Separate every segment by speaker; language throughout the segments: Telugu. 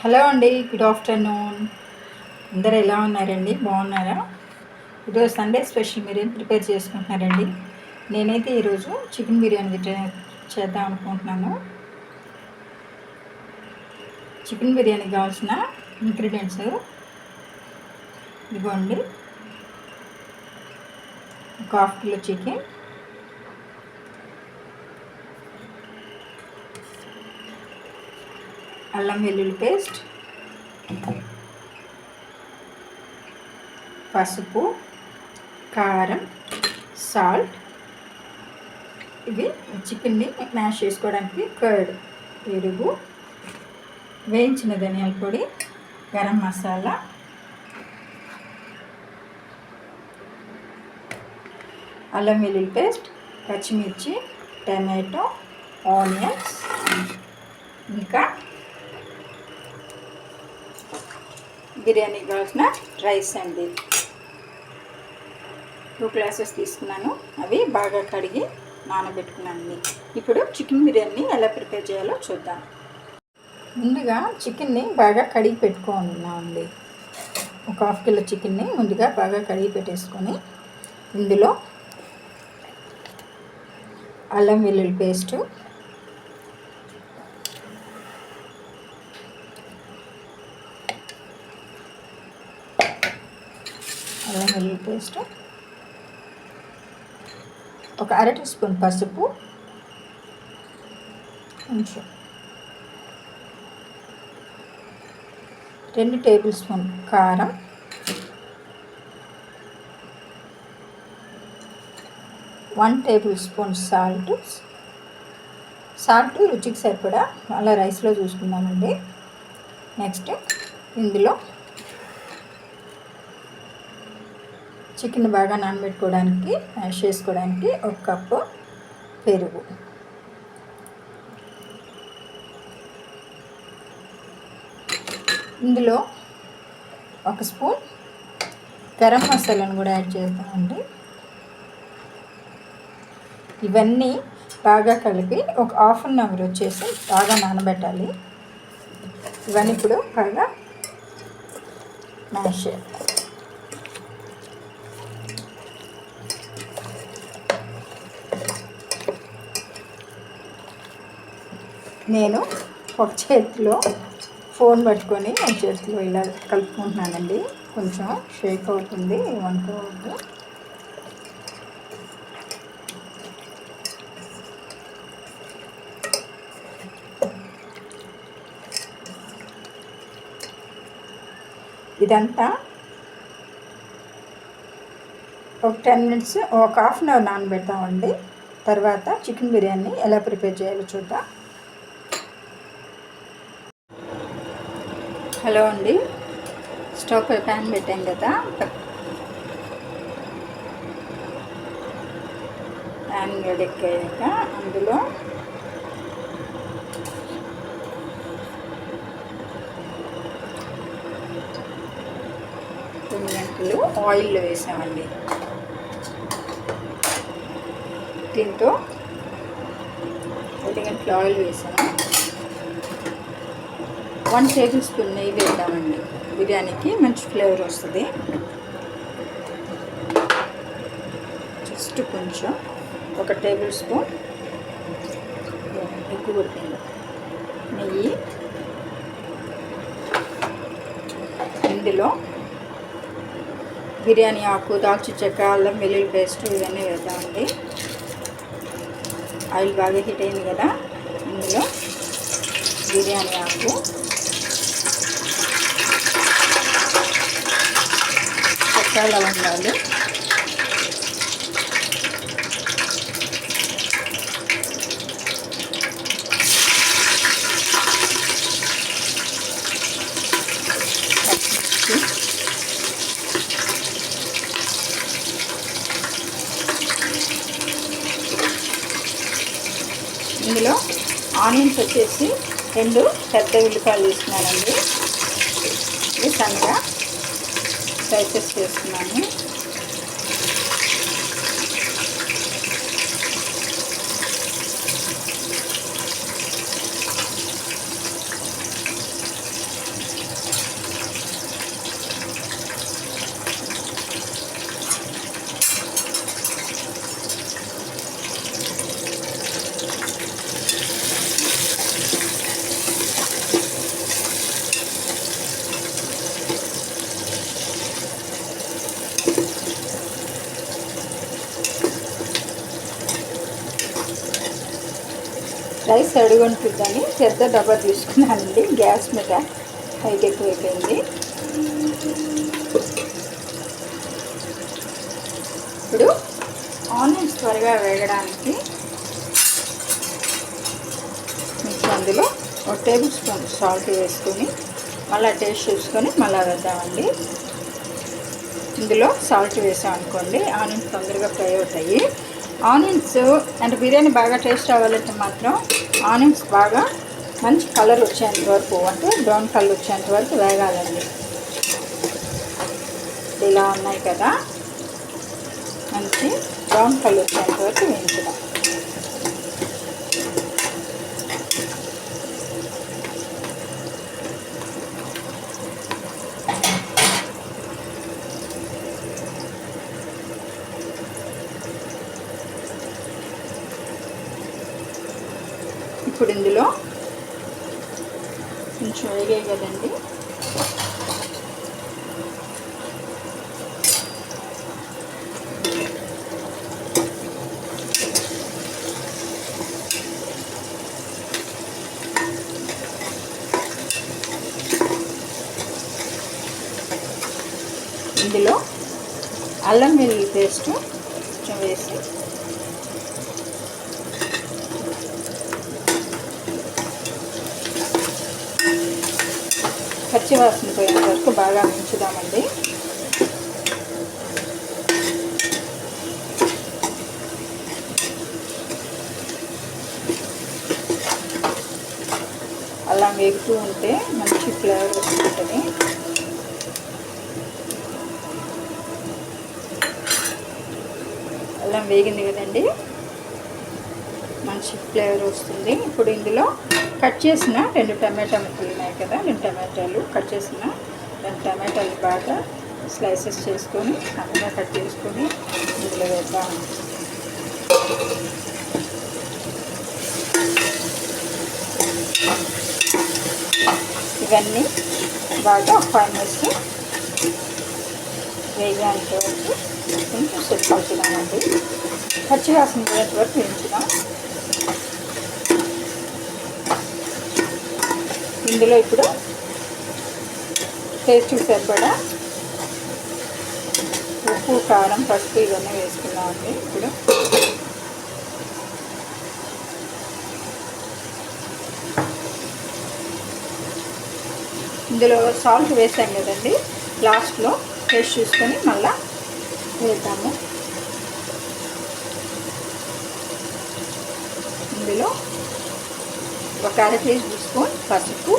Speaker 1: హలో అండి, గుడ్ ఆఫ్టర్నూన్. అందరు ఎలా ఉన్నారండి? బాగున్నారా? ఈరోజు సండే స్పెషల్ మీరు ఏం ప్రిపేర్ చేసుకుంటున్నారండి? నేనైతే ఈరోజు చికెన్ బిర్యానీ చేద్దాం అనుకుంటున్నాను. చికెన్ బిర్యానీ కావాల్సిన ఇంగ్రీడియంట్స్ ఇదిగోండి. ఒక హాఫ్ కిలో చికెన్, అల్లం వెల్లుల్లి పేస్ట్, పసుపు, కారం, సాల్ట్, ఇది చికెన్ని మ్యాష్ చేసుకోవడానికి కర్డ్, పెరుగు, వేయించిన ధనియాల పొడి, గరం మసాలా, అల్లం వెల్లుల్లి పేస్ట్, పచ్చిమిర్చి, టమాటో, ఆనియన్స్, ఇంకా బిర్యానీకి కావాల్సిన రైస్ అండి. 2 గ్లాసెస్ తీసుకున్నాను. అవి బాగా కడిగి నానబెట్టుకున్నాను. ఇప్పుడు చికెన్ బిర్యానీ ఎలా ప్రిపేర్ చేయాలో చూద్దాం. ముందుగా చికెన్ని బాగా కడిగి పెట్టుకున్నామండి. ఒక హాఫ్ కిలో చికెన్ని ముందుగా బాగా కడిగి పెట్టేసుకొని ఇందులో అల్లం వెల్లుల్లి పేస్టు, అల్లం వెల్లుల్లి పేస్ట్, ఒక 1/2 టీ స్పూన్ పసుపు, కొంచెం 2 టేబుల్ స్పూన్ కారం, 1 టేబుల్ స్పూన్ సాల్ట్ రుచికి సరిపడా అలా రైస్లో చూసుకుందామండి. నెక్స్ట్ ఇందులో చికెన్ బాగా నానబెట్టుకోవడానికి మ్యాష్ చేసుకోవడానికి 1 కప్పు పెరుగు, ఇందులో 1 స్పూన్ గరం మసాలాను కూడా యాడ్ చేస్తామండి. ఇవన్నీ బాగా కలిపి ఒక హాఫ్ అన్ అవర్ వచ్చేసి బాగా నానబెట్టాలి. ఇవన్నీ ఇప్పుడు బాగా మ్యాష్ చేయాలి. నేను ఒక చేతిలో ఫోన్ పట్టుకొని ఒక చేతిలో ఇలా కలుపుకుంటున్నానండి. కొంచెం షేక్ అవుతుంది, ఏమనుకోవద్దు. ఇదంతా ఒక 10 మినిట్స్, ఒక హాఫ్ అన్ అవర్ నానబెడతామండి. తర్వాత చికెన్ బిర్యానీ ఎలా ప్రిపేర్ చేయాలో చూద్దాం. హలో అండి, స్టవ్ పై ప్యాన్ పెట్టాం కదా, ప్యాన్ వేడెక్కాక అందులో కొన్ని గంటలు ఆయిల్ వేసామండి. దీంతో 2 గంటలు ఆయిల్ వేసాము. 1 టేబుల్ స్పూన్ నెయ్యి వేద్దామండి. బిర్యానీకి మంచి ఫ్లేవర్ వస్తుంది. జస్ట్ కొంచెం 1 టేబుల్ స్పూన్ ఎక్కువ కొట్టింది నెయ్యి. ఇందులో బిర్యానీ ఆకు, దాల్చిన చెక్క, అల్లం వెల్లుల్లి పేస్ట్ ఇవన్నీ వేద్దామండి. ఆయిల్ బాగా హీట్ అయింది కదా, ఇందులో బిర్యానీ ఆకు, చెక్క, లవంగాలు, ఇందులో ఆనియన్స్ వచ్చేసి 2 పెద్ద ఉల్లిపాయలు తీసుకున్నానండి. ఇది సన్నగా స్లైసెస్ చేస్తున్నాను. రైస్ అడుగుంటుందని పెద్ద డబ్బా తీసుకున్నానండి. గ్యాస్ మీద హైట్ ఎక్కువైపోయింది. ఇప్పుడు ఆనియన్స్ త్వరగా వేగడానికి మీకు అందులో 1 టేబుల్ స్పూన్ సాల్ట్ వేసుకొని మళ్ళీ టేస్ట్ చూసుకొని మళ్ళీ వేద్దామండి. ఇందులో సాల్ట్ వేసామనుకోండి ఆనియన్స్ తొందరగా ఫ్రై అవుతాయి. ఆనియన్స్ అంటే బిర్యానీ బాగా టేస్ట్ అవ్వాలంటే మాత్రం ఆనియన్స్ బాగా మంచి కలర్ వచ్చేంత వరకు, అంటే బ్రౌన్ కలర్ వచ్చేంత వరకు వేగాలండి. ఇలా ఉన్నాయి కదా, మంచి బ్రౌన్ కలర్ వచ్చేంత వరకు వేయించుదాం. ఇప్పుడు ఇందులో కొంచెం వేగాయి కదండి, ఇందులో అల్లం వెల్లుల్లి పేస్ట్ కొంచెం వేసి పచ్చివాసన పోయేంత వరకు బాగా వేయించుదామండి. అలా వేగుతూ ఉంటే మంచి ఫ్లేవర్ వస్తుంటుంది. అల్లం వేగింది కదండి, మంచి ఫ్లేవర్ వస్తుంది. ఇప్పుడు ఇందులో కట్ చేసిన 2 టమాటా ముక్కలు ఉన్నాయి కదా, 2 టమాటాలు కట్ చేసిన 2 టమాటాలు బాగా స్లైసెస్ చేసుకొని సన్నగా కట్ చేసుకొని ఇందులో వేద్దాం. ఇవన్నీ బాగా 5 మినిట్స్ వేగేంత వరకు కొంచెం సెట్ అవుతున్నామండి. పచ్చివాసన పోయేంత వరకు వేయించుదాం. ఇందులో ఇప్పుడు టేస్ట్ సరిపడా ఉప్పు, కారం, పసుపు ఇవన్నీ వేసుకున్నామండి. ఇప్పుడు ఇందులో సాల్ట్ వేసాం కదండి, లాస్ట్లో టేస్ట్ చూసుకొని మళ్ళీ వేద్దాము. ఇందులో ఒక 1/2 టేబుల్ స్పూన్ పసుపు,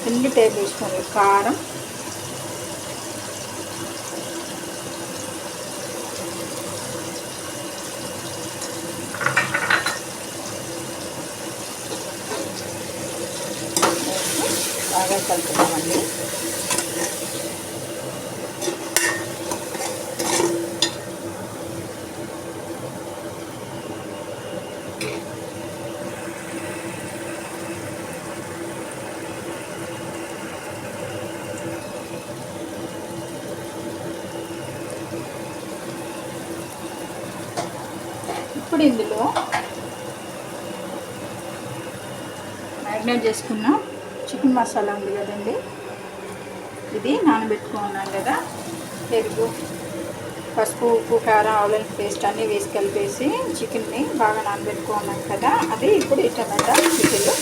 Speaker 1: 2 టేబుల్ స్పూన్లు కారం, బాగా కలుపుతామండి. ఇప్పుడు ఇందులో మ్యారినేట్ చేసుకున్న చికెన్ మసాలా ఉంది కదండి, ఇది నానబెట్టుకున్నాం కదా, పెరుగు, పసుపు, ఉప్పు, కారం, ఆవుల పేస్ట్ అన్నీ వేసి కలిపేసి చికెన్ని బాగా నానబెట్టుకున్నాం కదా, అది ఇప్పుడు ఈ టమాటా చికెన్లో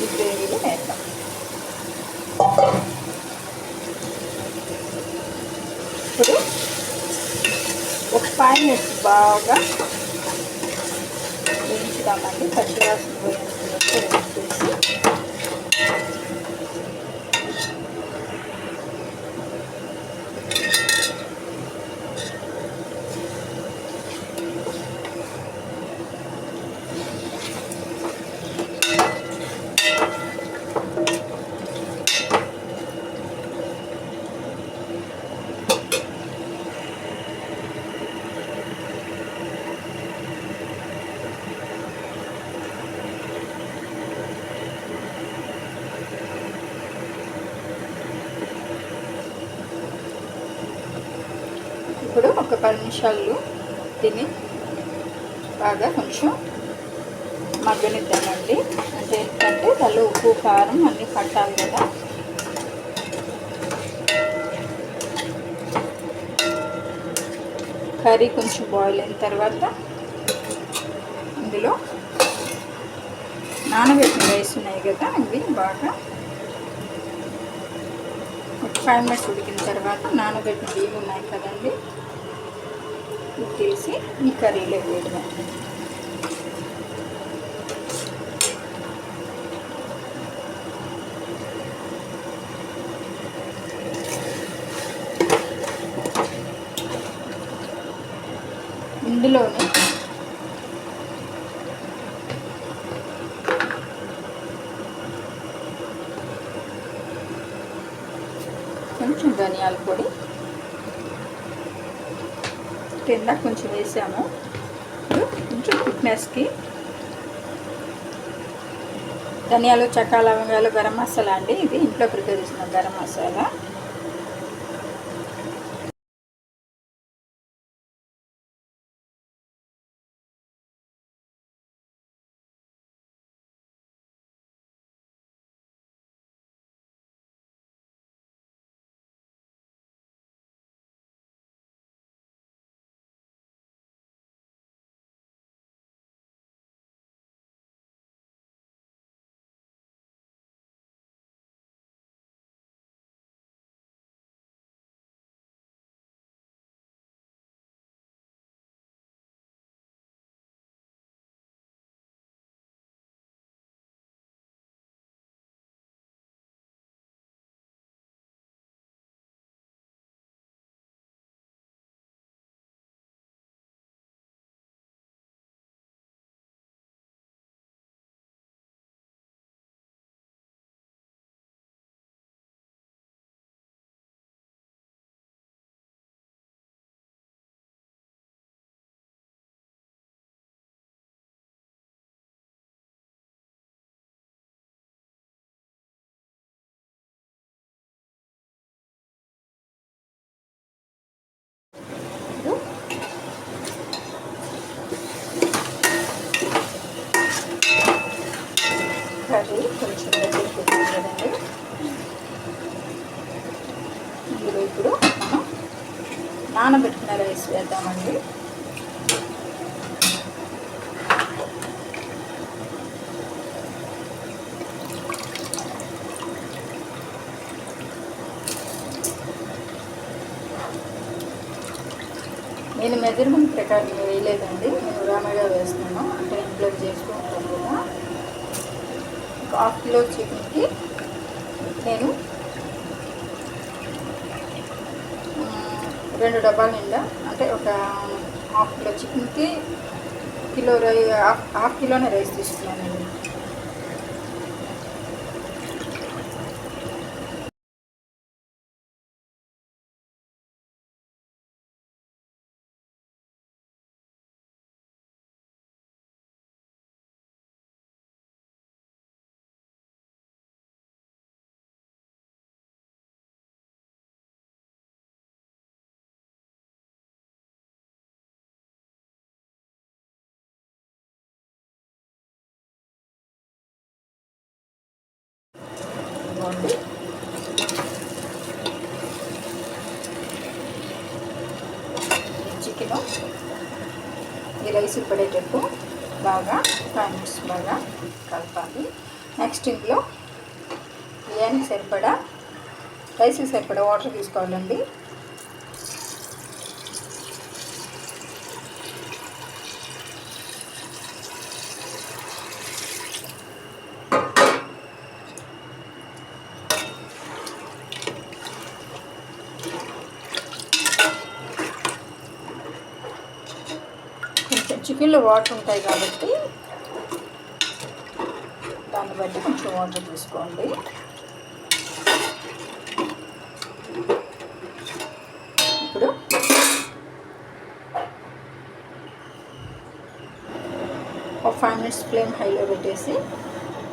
Speaker 1: ఈ గ్రేవీలో వేద్దాం. ఇప్పుడు ఒక 5 మినిట్స్ బాగా వేయించుదామండి. పచ్చివాసన పోయేంత వేసి ఇప్పుడు ఒక 10 నిమిషాలు దీన్ని బాగా కొంచెం మగ్గనిద్దామండి. అంటే ఏంటంటే దానిలో ఉప్పు కారం అన్నీ పట్టాలి కదా. కర్రీ కొంచెం బాయిల్ అయిన తర్వాత ఇందులో నానబెట్టిన రైస్ ఉన్నాయి కదా, ఇవి బాగా ఒక 5 మినిట్స్ ఉడికిన తర్వాత నానబెట్టిన బియ్యం ఉన్నాయి కదండి, ఇది తీసి ఈ కర్రీలో వేయడమే. ఇందులోనే కొంచెం ధనియాల పొడి కింద కొంచెం వేసాము, కొంచెం థిక్నెస్కి. ధనియాలు, చెక్క, లవంగాలు, గరం మసాలా అండి, ఇది ఇంట్లో ప్రిపేర్ చేసిన గరం మసాలా. కర్రీ కొంచెం దగ్గరికి కదండి. ఇందులో ఇప్పుడు మనం నానబెట్టిన రైస్ వేద్దామండి. నేను మెజర్మెంట్ ప్రకారం వేయలేదండి, నేను రామగా వేస్తున్నాను, అంటే ఇంట్లో చేసుకుంటాను కదా. 1/2 కిలో చికెన్కి నేను 2 డబ్బాల నిండా, అంటే ఒక 1/2 కిలో చికెన్కి హాఫ్ కిలోనే రైస్ తీసుకున్నానండి. చికెను ఈ రైస్ పడేటట్టు బాగా 5 మినిట్స్ బాగా కలపాలి. నెక్స్ట్ ఇందులో బిర్యానీకి సరిపడా, రైస్కి సరిపడా వాటర్ తీసుకోవాలండి. చికెన్లో వాటర్ ఉంటాయి కాబట్టి దాన్ని బట్టి కొంచెం వాటర్ తీసుకోండి. ఇప్పుడు ఒక 5 మినిట్స్ ఫ్లేమ్ హైలో పెట్టేసి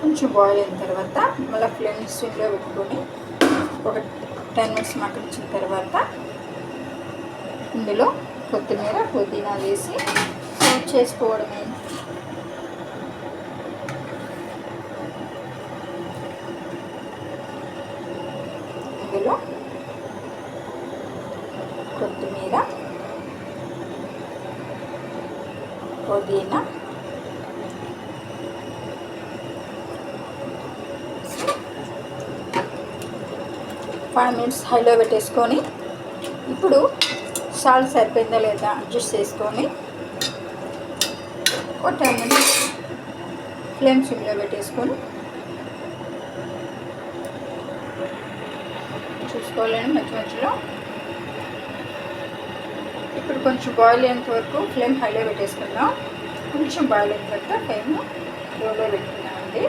Speaker 1: కొంచెం బాయిల్ అయిన తర్వాత మళ్ళీ ఫ్లేమ్ సిమ్లో పెట్టుకొని ఒక 10 మినిట్స్ మగ్గించిన తర్వాత ఇందులో కొత్తిమీర పుదీనా వేసి సర్వ్ చేసుకోవడమే. ఇందులో కొత్తిమీర పుదీనా 5 minutes హైలో పెట్టేసుకొని ఇప్పుడు సాల్ట్ సరిపోయిందా లేదా అడ్జస్ట్ చేసుకొని ఒక 10 minutes ఫ్లేమ్ సిమ్లో పెట్టేసుకొని చూసుకోవాలండి మధ్య మధ్యలో. ఇప్పుడు కొంచెం బాయిల్ అయ్యేంత వరకు ఫ్లేమ్ హైలో పెట్టేసుకుందాం. కొంచెం బాయిల్ అయిన తర్వాత ఫ్లేమ్ లోలో పెట్టుకున్నామండి.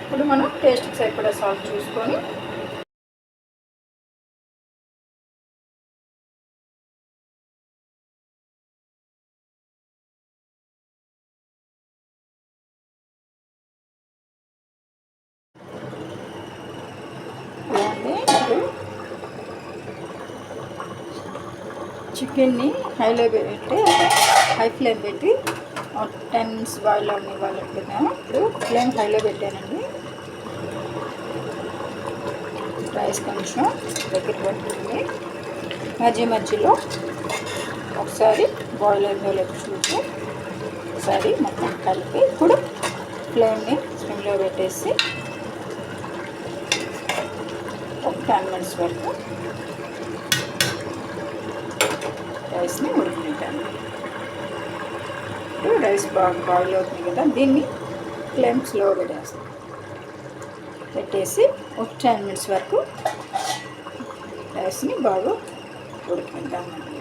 Speaker 1: ఇప్పుడు మనం టేస్ట్కి సరిపడా సాల్ట్ చూసుకొని చికెన్ని హైలో పెట్టి హై ఫ్లేమ్ పెట్టి 10 minutes బాయిల్ అవ్వాలనుకున్నాము. ఇప్పుడు ఫ్లేమ్ హైలో పెట్టానండి. రైస్ కొంచెం దగ్గర పడుతుంది. మధ్య మధ్యలో ఒకసారి బాయిల్ అయిందో లేదో చూసి ఒకసారి మొత్తం కలిపి ఇప్పుడు ఫ్లేమ్ని స్విమ్లో పెట్టేసి ఒక 10 minutes వరకు రైస్ని ఉడికింటాను. ఇప్పుడు రైస్ బాగా బాయిల్ అవుతుంది కదా, దీన్ని ఫ్లేమ్ స్లో పెట్టేసి ఒక 10 minutes వరకు రైస్ని బాగా ఉడికింటామండి.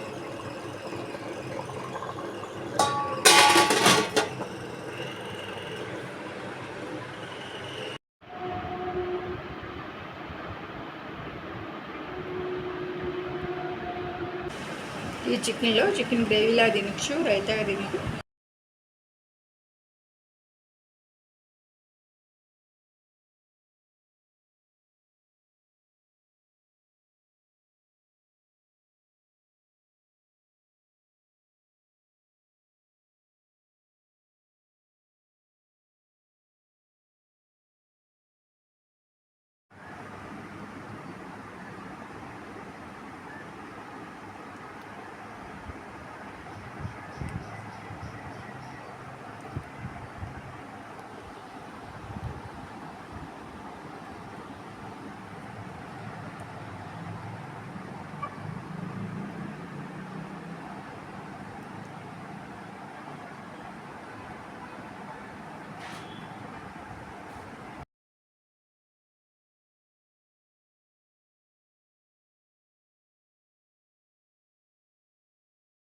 Speaker 1: ఈ చికెన్లో చికెన్ గ్రేవీలా తినచ్చు, రైతాగా తినచ్చు.